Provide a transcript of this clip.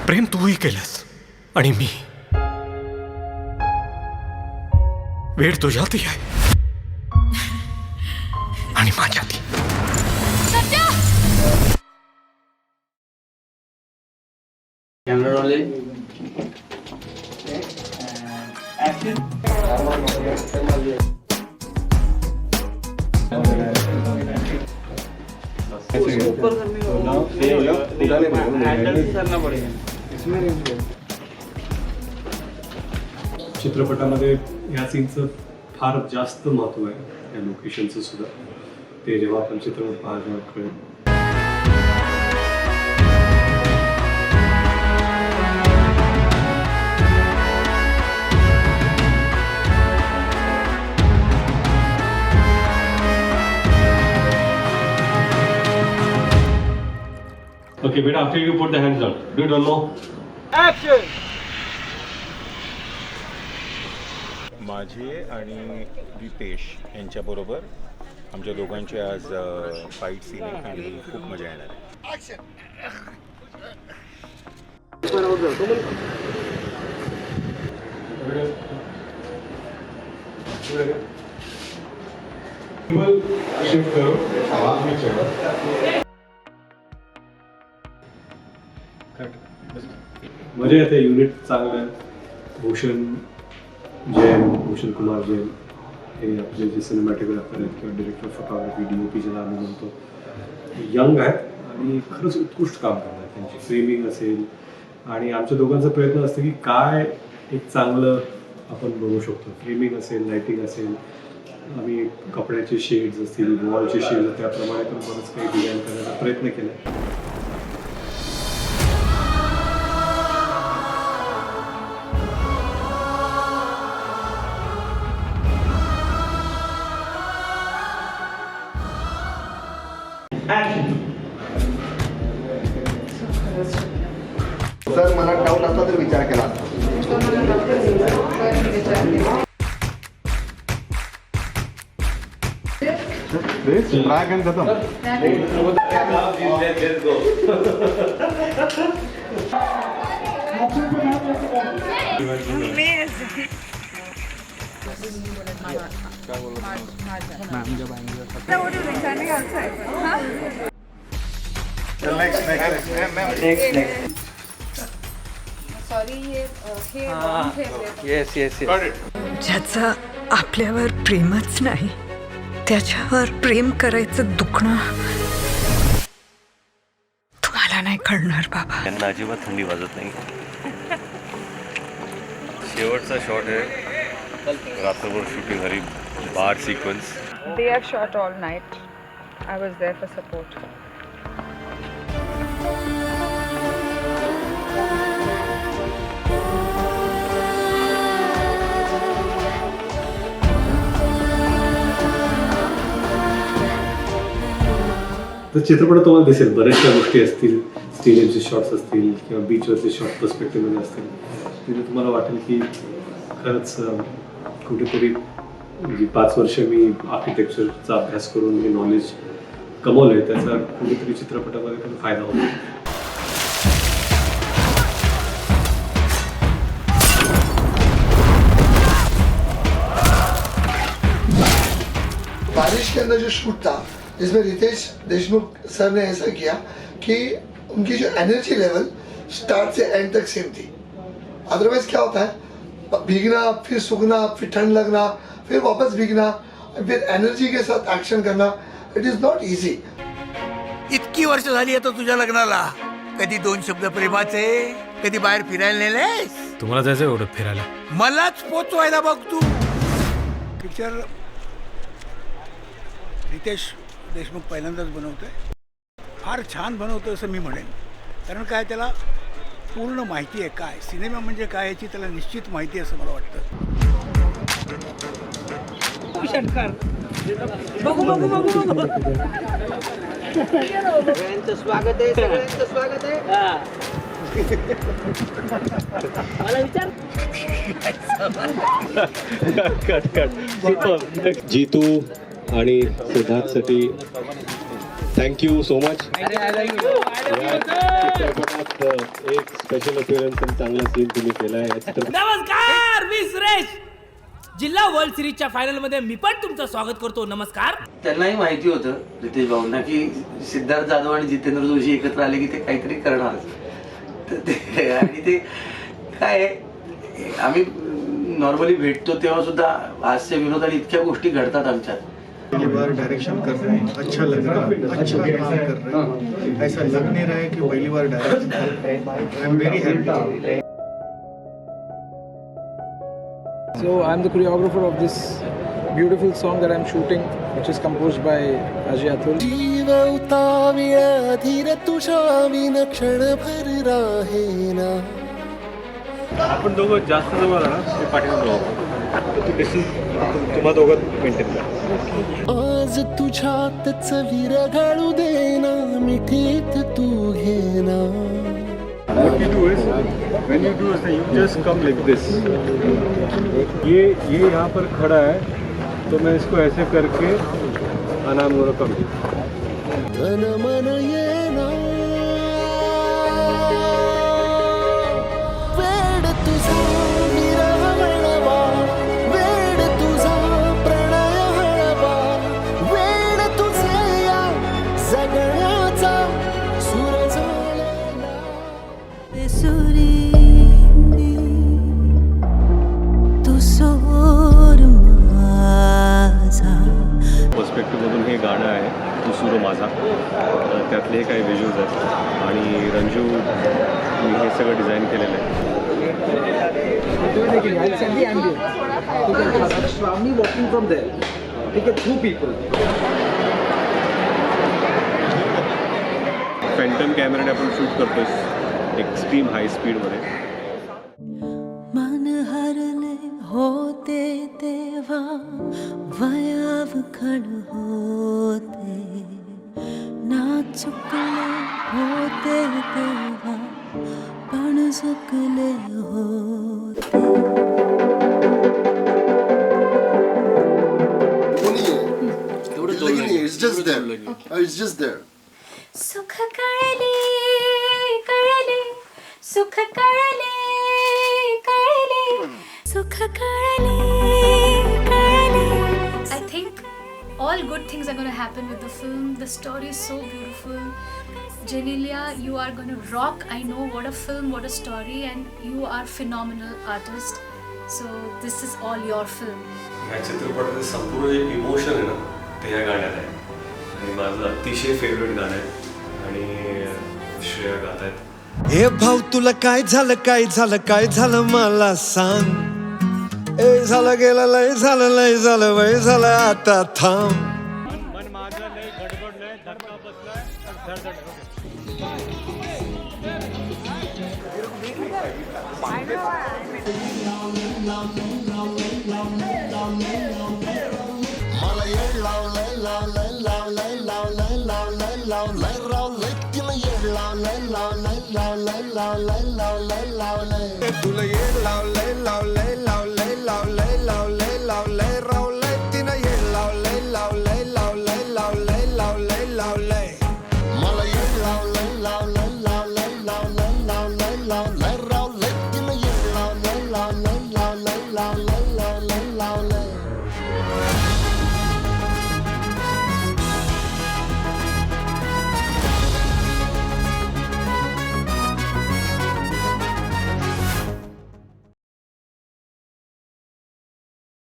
प्रेम तूही केलंस आणि मी. वेळ तुझ्यातही आहे आणि माझ्यातही. Camera rolling. Action. ऊपर करना पड़ेगा. चित्रपटामध्ये ह्या सीनचं फार जास्त महत्त्व आहे, या लोकेशनचं सुद्धा. ते जेव्हा आपण चित्रपट पाहतो कळेल. Okay, but after you put the hands down, do it one more. Action. माझे आणि रितेश यांच्याबरोबर आमच्या दोघांचे आज फाईट सीन आहे आणि खूप मजा येणार आहे. मजा येते. युनिट चांगलं आहे. भूषण कुमार जैन हे आपले जे सिनेमॅटोग्राफर आहेत किंवा डिरेक्टर फोटोग्राफी DOP ज्याला आम्ही म्हणतो, यंग आहेत आणि खरंच उत्कृष्ट काम करतात. त्यांची फ्रेमिंग असेल आणि आमच्या दोघांचा प्रयत्न असतो की काय एक चांगलं आपण बनवू शकतो. फ्रेमिंग असेल, लाईटिंग असेल, आम्ही कपड्याचे शेड्स असतील, वॉलचे शेड्स, त्याप्रमाणे पण बरंच काही डिझाईन करण्याचा प्रयत्न केला. सर मला डाऊट असला तर विचार केला असता. ट्राय कॅन खतम. ज्याचा आपल्यावर प्रेमच नाही त्याच्यावर प्रेम करायचं दुखणं तुम्हाला नाही कळणार बाबा. त्यांना अजिबात थंडी वाजत नाही. शेवटचा शॉट आहे, रात्रभर shooting Hari bar sequence. They are shot all night. I was there for support. तर चित्रपटात तुम्हाला दिसेल बऱ्याचशा गोष्टी असतील, स्टेडियमचे शॉट्स असतील किंवा बीचवरचे शॉट पर्स्पेक्टिव्हमध्ये असतील. तिथे तुम्हाला वाटेल की खरंच कुठेतरी जी 5 वर्ष मी आर्किटेक्चरचा अभ्यास करून मी नॉलेज कमवलं आहे त्याचा कुठेतरी चित्रपटामध्ये पण फायदा होतो. बारिश के अंदर जो शूट था जिसमें रितेश देशमुख सर ने ऐसा किया कि उनकी जो एनर्जी लेवल स्टार्ट से एंड तक सेम थी. अदरवाइज क्या होता है, भीगना, फिर सूखना, फिर ठंड लगना, फिर वापस भीगना, फिर एनर्जी के साथ एक्शन करना, इट इज नॉट इजी. इतकी वर्ष झाली आता तुझ्या लग्नाला, कधी 2 शब्द प्रेमाचे, कधी बाहेर फिरायला नेलेस? तुम्हाला जायचं एवढं फिरायला? मलाच पोचवायला बघ तू. पिक्चर रितेश देशमुख पहिल्यांदाच बनवतोय. फार छान बनवतो असं मी म्हणेन. कारण काय, त्याला पूर्ण माहिती आहे काय सिनेमा म्हणजे काय याची त्याला निश्चित माहिती आहे असं मला वाटतं. सगळ्यांचं स्वागत आहे, सगळ्यांचं स्वागत आहे. मला विचार. जीतू आणि सिद्धार्थसाठी थँक्यू सो मच. चित्रपटात एक स्पेशल अपिअरन्स आणि चांगला सीन तुम्ही केला आहे या चित्रपटात. नमस्कार मी सुरेश. जिल्हा वर्ल्ड सिरीजच्या फायनल मध्ये मी पण तुमचं स्वागत करतो. नमस्कार. त्यांनाही माहिती होतं रितेश भाऊंना की सिद्धार्थ जाधव आणि जितेंद्र जोशी एकत्र आले की ते काहीतरी करणार. आणि ते काय आम्ही नॉर्मली भेटतो तेव्हा सुद्धा हास्य विनोद आणि इतक्या गोष्टी घडतात आमच्यात. पहली बार डायरेक्शन कर रहे हैं, अच्छा लग रहा है, अच्छा काम कर रहे हैं. ऐसा लग नहीं रहा है कि पहली बार डायरेक्शन कर रहे हैं. I am very happy. So I'm the choreographer of this beautiful song that I'm shooting, which is composed by Ajay Atul. जीव उताविळा धीर तुझ्या विना क्षणभर राहेना. आपण दोघं जास्त जवळ आला ना ते पाठीमागे तू डिस्टन्स तुम्हा दोघं मेंटेन करा. आज तुझ्यातच विरघळू देना मिठीत तू घेना. What you do is, when you do is you just come like this. ये यहाँ पर खड़ा है तो मैं इसको ऐसे करके अनाम गोरा कम. तन मन येना वेड तुझा विरह हळवा, वेड तुझा प्रणय हळवा, वेड तुझे या जगण्याचा सुर झालेला. तू सोर माझा. पर्स्पेक्टिव्हमधून हे गाणं आहे तुसुरो माझा. त्यातले हे काही व्हिज्युअल्स आहेत आणि रंजू मी हे सगळं डिझाईन केलेलं आहे. I'll send the ambient. Okay, Shravani walking from there. Okay, two people. Phantom कॅमेराने आपण शूट करतोय एक्स्ट्रीम हाय स्पीडमध्ये. मन हरले होते तेव्हा वयावखण होते, ना चुकले होते तेव्हा पण चुकले होते. It's just there. It's just there. सुख कळले कळले, सुख कळले कळले, सुख कळले कळले. I think all good things are going to happen with the film. The story is so beautiful. Genelia, you are going to rock. I know what a film, what a story, and you are phenomenal artist. So this is all your film. या चित्रपटाचं संपूर्ण जे emotion आहे ना ते या गाण्यात आहे आणि माझं अतिशय फेवरेट गाणं आहे आणि श्रेया गात आहेत. हे भाऊ तुला काय झालं काय झालं काय झालं मला सांग. ए झालं गेलं लय झालं लय झालं वय झालं आता थांब. मन माझं लय गडबडलंय धक्का बसलाय धडधड. मला येड लावलंय लावलंय लावलंय लावलंय लावलंय लावलंय रावलंय तिला येड लावलंय लावलंय लावलंय लावलंय लावलंय लावलंय तुला येड लावलंय लावलंय लावलंय.